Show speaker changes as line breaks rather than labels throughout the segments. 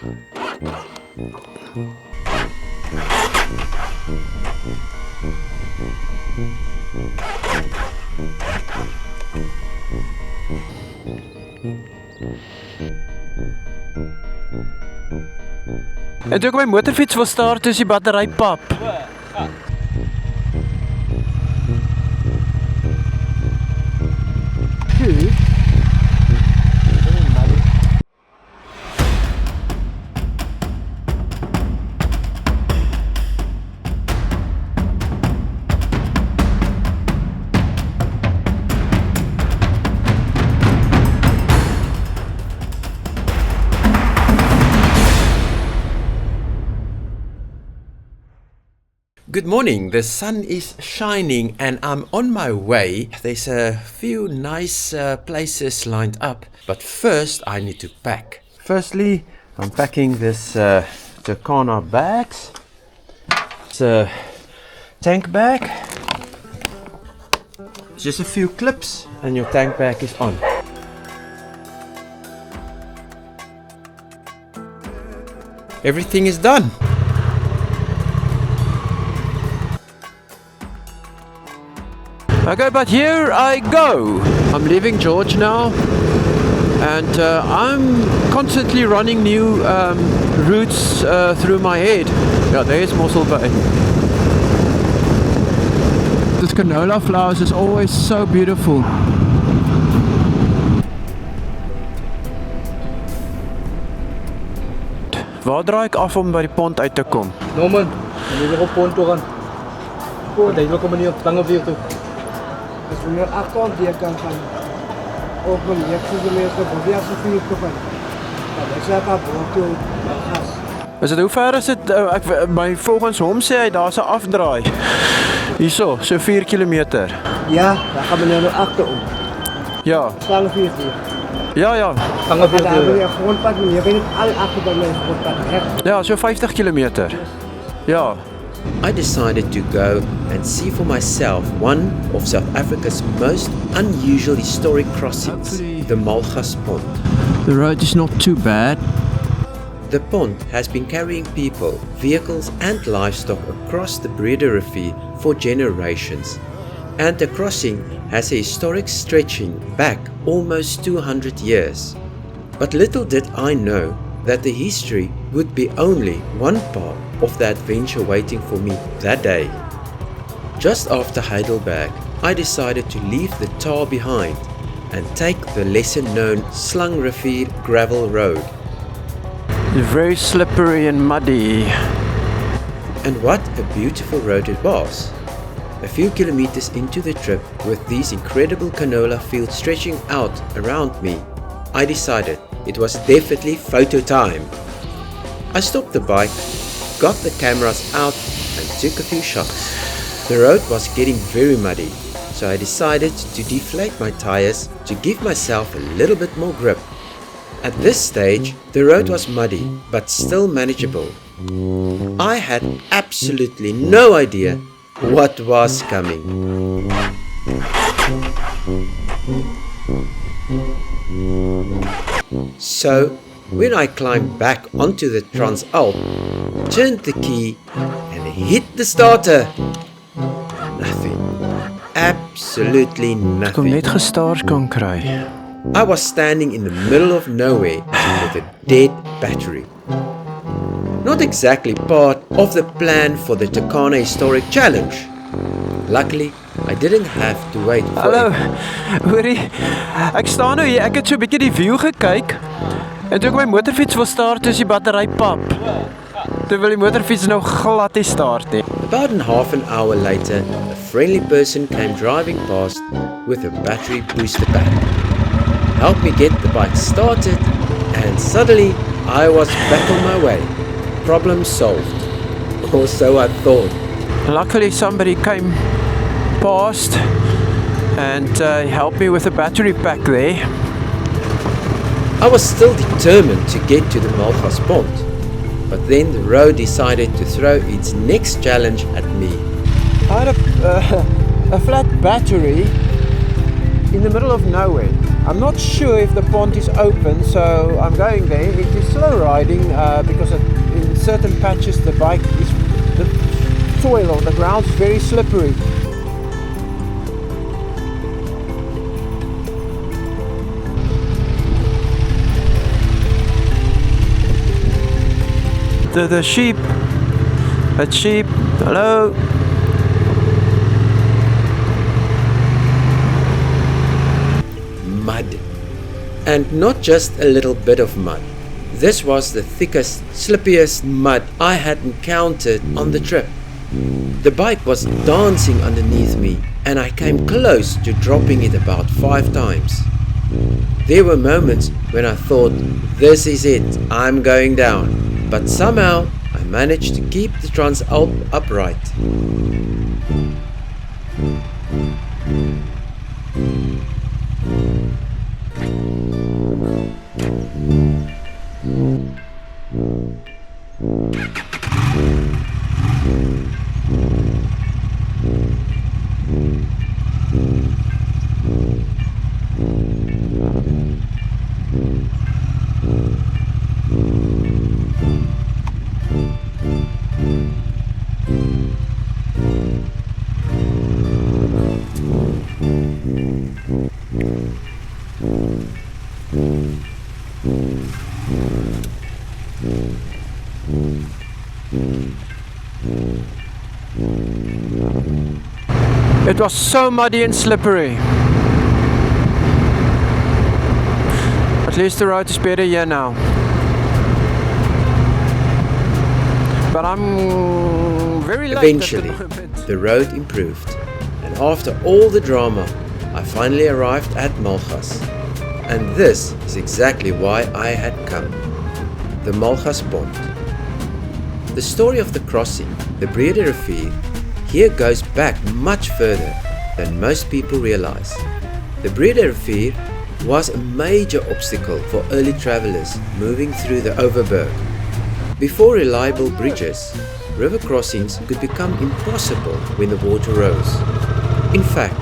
En toe ek my motorfiets wil start, is die battery pap.
Good morning, the sun is shining and I'm on my way. There's a few nice places lined up, but first I need to pack. Firstly, I'm packing this Turkana bags. It's a tank bag. It's just a few clips and your tank bag is on. Everything is done.
Okay, but here I go. I'm leaving George now, and I'm constantly running new routes through my head. Yeah, there's Mossel Bay. This canola flowers is always so beautiful. Waar draai ek af om by die pont uit te kom?
Nou man, jy wil op pont toe gaan. Jy wil kom nie op lange weer toe. As we naar achterkant die kan gaan, ook om je kilometer van die afstand te gaan. Dat is dat boven Malgas.
Is dit hoe ver is dit? My volgens hom sê hy daar's 'n afdraai. Hierso, so 4 kilometer.
Ja, daar gaan we nou achterom.
Ja.
Slange 4 keer.
Ja.
Slange 4 keer. Daar wil je grondpad doen. Je bent al achter bij mijn grondpad.
Ja, so 50 kilometer. Ja.
I decided to go and see for myself one of South Africa's most unusual historic crossings, the Malgas Pont.
The road is not too bad.
The pont has been carrying people, vehicles and livestock across the Breede River for generations, and the crossing has a historic stretching back almost 200 years. But little did I know that the history would be only one part of the adventure waiting for me that day. Just after Heidelberg, I decided to leave the tar behind and take the lesser-known Slung River gravel road.
Very slippery and muddy.
And what a beautiful road it was. A few kilometers into the trip, with these incredible canola fields stretching out around me, I decided it was definitely photo time. I stopped the bike, got the cameras out and took a few shots. The road was getting very muddy, so I decided to deflate my tires to give myself a little bit more grip. At this stage, the road was muddy but still manageable. I had absolutely no idea what was coming. So, when I climbed back onto the Transalp, turned the key and hit the starter, nothing. Absolutely nothing.
Kom net gestart kan kry.
I was standing in the middle of nowhere with a dead battery. Not exactly part of the plan for the Turkana Historic Challenge. Luckily, I didn't have to wait for
Hallo, hoorie, ek staan nou hier, ek het so 'n bietjie die view gekyk, en toe ek my motorfiets wil start, is die battery pap. Toe wil die motorfiets nou glad nie start nie.
About half an hour later, a friendly person came driving past with a battery booster pack. Helped me get the bike started, and suddenly I was back on my way. Problem solved. Or so I thought.
Luckily somebody came past and helped me with the battery pack there.
I was still determined to get to the Malgas Pont, but then the road decided to throw its next challenge at me.
I had a flat battery in the middle of nowhere. I'm not sure if the pond is open, so I'm going there. It is slow riding because in certain patches the soil or the ground is very slippery. The sheep. That's sheep. Hello.
Mud. And not just a little bit of mud. This was the thickest, slippiest mud I had encountered on the trip. The bike was dancing underneath me and I came close to dropping it about 5 times. There were moments when I thought, this is it, I'm going down. But somehow I managed to keep the Transalp upright.
It was so muddy and slippery. At least the road is better here now. But I'm very late.
Eventually,
at the moment.
the road improved, and after all the drama, I finally arrived at Malgas. And this is exactly why I had come. The Malgas Pont. The story of the crossing, the Breede River, here goes back much further than most people realize. The Breede River was a major obstacle for early travelers moving through the Overberg. Before reliable bridges, river crossings could become impossible when the water rose. In fact,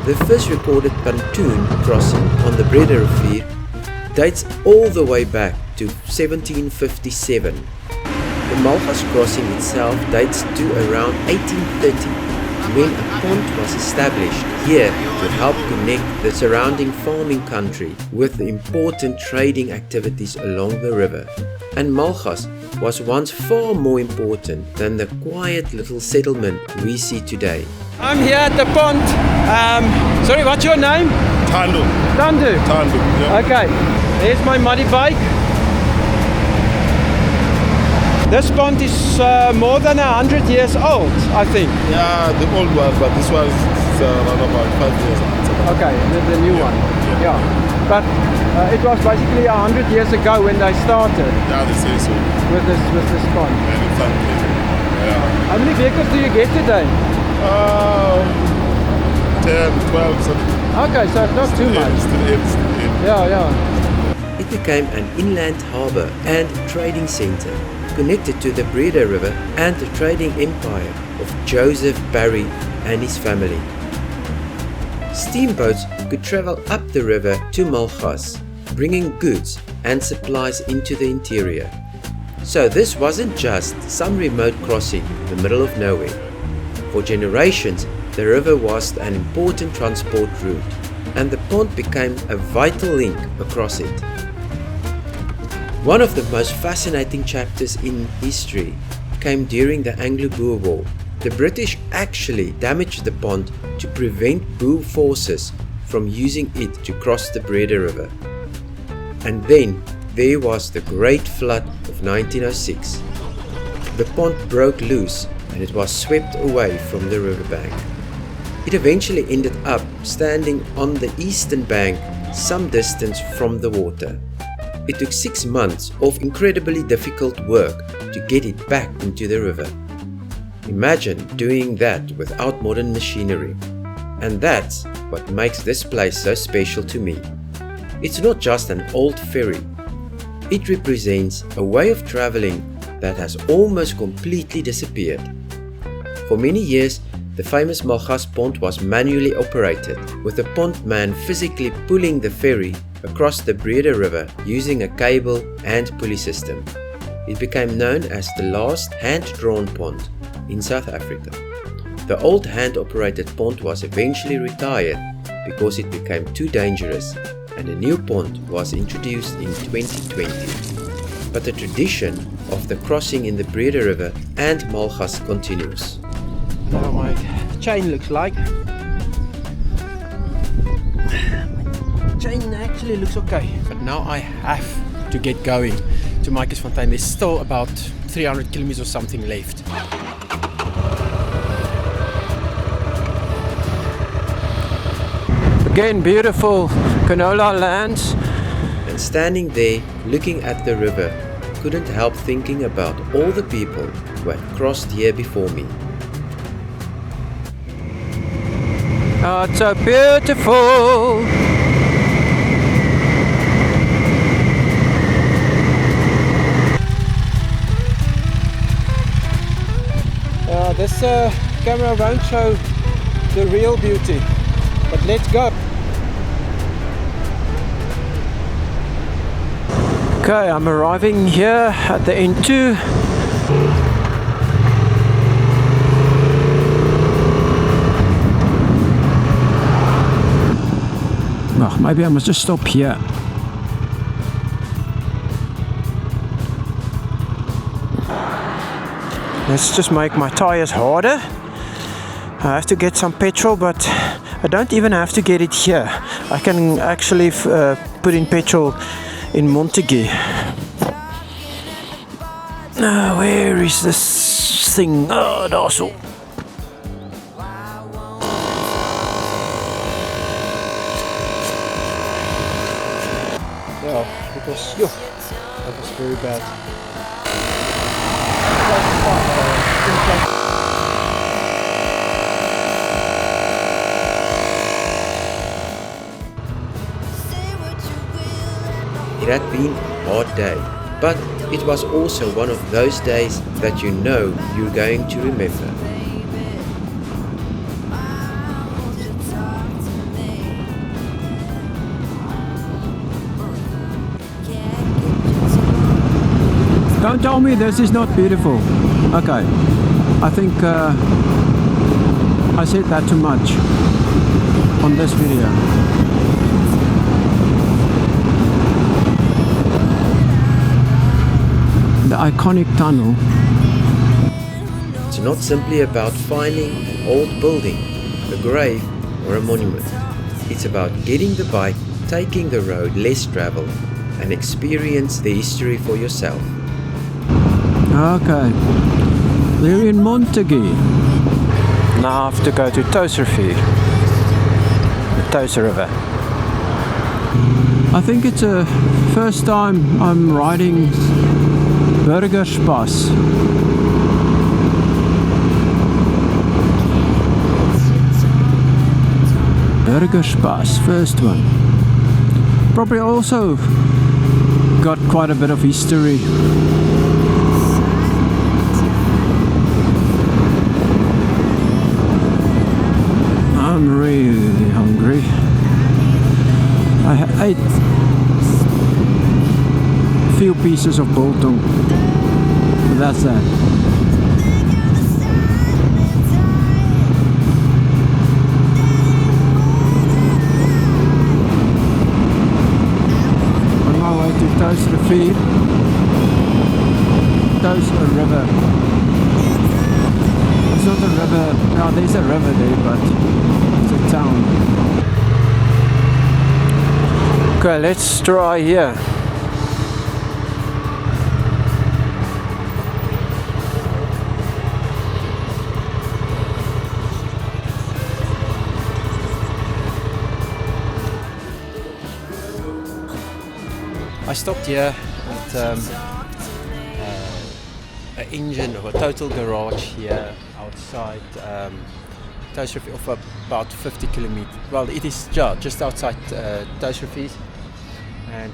the first recorded pontoon crossing on the Breede River dates all the way back to 1757. The Malgas crossing itself dates to around 1830, when a pont was established here to help connect the surrounding farming country with the important trading activities along the river. And Malgas was once far more important than the quiet little settlement we see today.
I'm here at the pond. Sorry, what's your name?
Tandu.
Tandu.
Tandu, yeah.
Okay, there's my muddy bike. This pond is more than 100 years old, I think.
Yeah, the old one, but this one is around about 5 years old.
Okay, the new one. Yeah. But it was basically 100 years ago when they started
Yeah, they say so.
with this pond.
And exactly. Yeah.
How many vehicles do you get today?
10, 12, something.
Okay, so it's not too much.
Still in.
Yeah.
It became an inland harbour and trading centre, connected to the Breede River and the trading empire of Joseph Barry and his family. Steamboats could travel up the river to Malgas, bringing goods and supplies into the interior. So this wasn't just some remote crossing in the middle of nowhere. For generations, the river was an important transport route, and the pont became a vital link across it. One of the most fascinating chapters in history came during the Anglo-Boer War. The British actually damaged the pont to prevent Boer forces from using it to cross the Breede River. And then there was the Great Flood of 1906. The pont broke loose and it was swept away from the riverbank. It eventually ended up standing on the eastern bank some distance from the water. It took 6 months of incredibly difficult work to get it back into the river. Imagine doing that without modern machinery. And that's what makes this place so special to me. It's not just an old ferry. It represents a way of traveling that has almost completely disappeared. For many years, The famous Malgas Pont was manually operated, with the pont man physically pulling the ferry across the Breede River using a cable and pulley system. It became known as the last hand-drawn pont in South Africa. The old hand-operated pont was eventually retired because it became too dangerous, and a new pont was introduced in 2020. But the tradition of the crossing in the Breede River and Malgas continues.
Now my chain looks like. Chain actually looks okay, but now I have to get going to Malgas Pont. There's still about 300 kilometers or something left. Again, beautiful canola lands.
And standing there, looking at the river, couldn't help thinking about all the people who had crossed here before me.
Oh, it's so beautiful. This camera won't show the real beauty, but let's go. Okay, I'm arriving here at the N2. Well, maybe I must just stop here. Let's just make my tires harder. I have to get some petrol, but I don't even have to get it here. I can actually put in petrol in Montague. Where is this thing? Oh, that's all. Yeah, it was, that was very bad.
It had been a hard day, but it was also one of those days that you know you're going to remember.
Don't tell me this is not beautiful. Okay, I think I said that too much on this video. The iconic tunnel.
It's not simply about finding an old building, a grave or a monument. It's about getting the bike, taking the road less traveled, and experience the history for yourself.
Okay, we're in Montague. Now I have to go to Turkana, the Turkana River. I think it's the first time I'm riding Burgers Pass. Burgers Pass, first one. Probably also got quite a bit of history. I'm really hungry. I ate a few pieces of biltong. That's that. On my way to Turkana, Turkana River. It's not a river. No, there's a river there, but it's a town. Okay, let's try here. I stopped here at an engine or a total garage here outside Turkana of about 50 kilometers. Well, it is just outside Turkana, and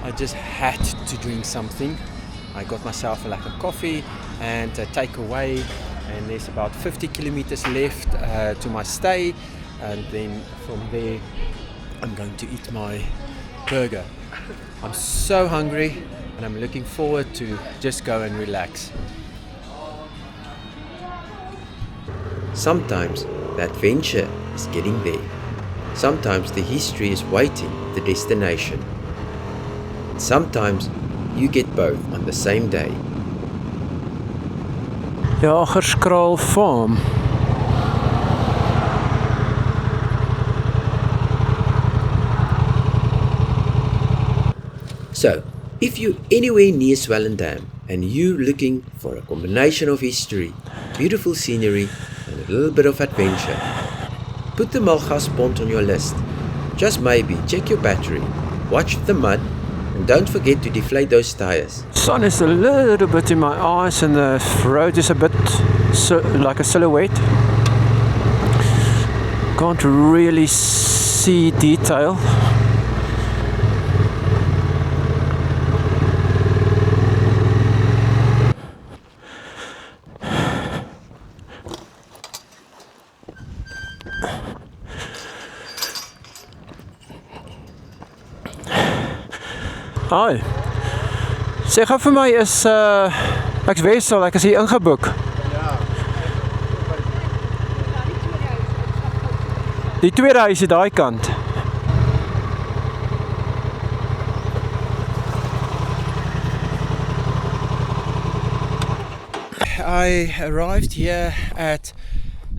I just had to drink something. I got myself like a coffee and a takeaway, and there's about 50 kilometers left to my stay, and then from there I'm going to eat my burger. I'm so hungry and I'm looking forward to just go and relax.
Sometimes the adventure is getting there. Sometimes the history is waiting at the destination. And sometimes you get both on the same day.
Jagerskraal Farm.
So, if you're anywhere near Swellendam and you're looking for a combination of history, beautiful scenery and a little bit of adventure, put the Malgas Pont on your list. Just maybe check your battery, watch the mud, and don't forget to deflate those tires.
Sun is a little bit in my eyes and the road is a bit like a silhouette. Can't really see detail. Hi. Sê gou vir my is ek's Wessel, ek is hier ingeboek. Die tweede huis is daai kant. I arrived here at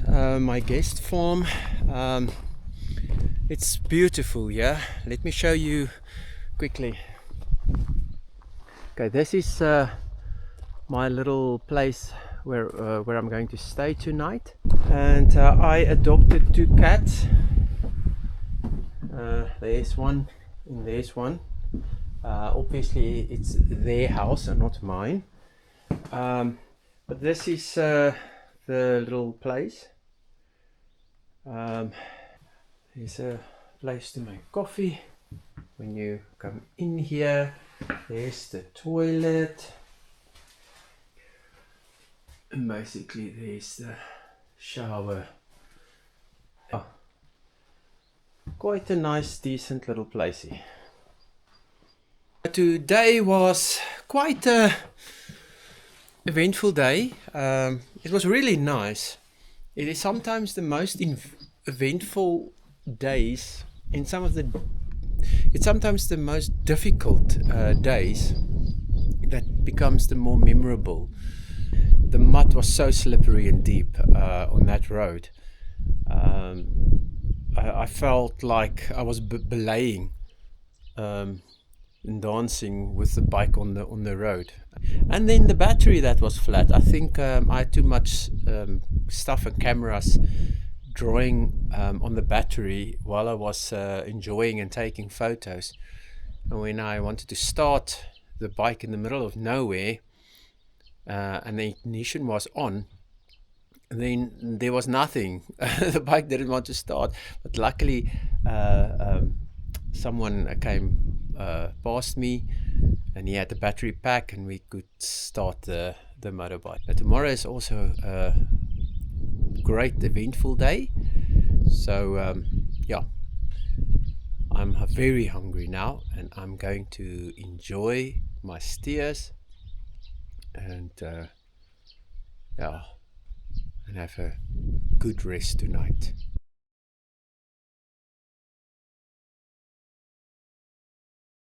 my guest farm. It's beautiful, yeah. Let me show you quickly. Okay, this is my little place where I'm going to stay tonight, and I adopted 2 cats. There's one and there's one. Obviously it's their house and not mine, but this is the little place. There's a place to make coffee. When you come in here, there's the toilet, and basically there's the shower. Oh, quite a nice, decent little placey. Today was quite a eventful day. It was really nice. It is sometimes the most eventful days in some of the it's sometimes the most difficult days that becomes the more memorable. The mud was so slippery and deep on that road. I felt like I was belaying and dancing with the bike on the road. And then the battery that was flat. I think I had too much stuff and cameras drawing on the battery while I was enjoying and taking photos, and when I wanted to start the bike in the middle of nowhere and the ignition was on, then there was nothing. The bike didn't want to start, but luckily someone came past me and he had the battery pack and we could start the motorbike. Now, tomorrow is also great eventful day, so yeah, I'm very hungry now and I'm going to enjoy my steers and yeah, and have a good rest tonight.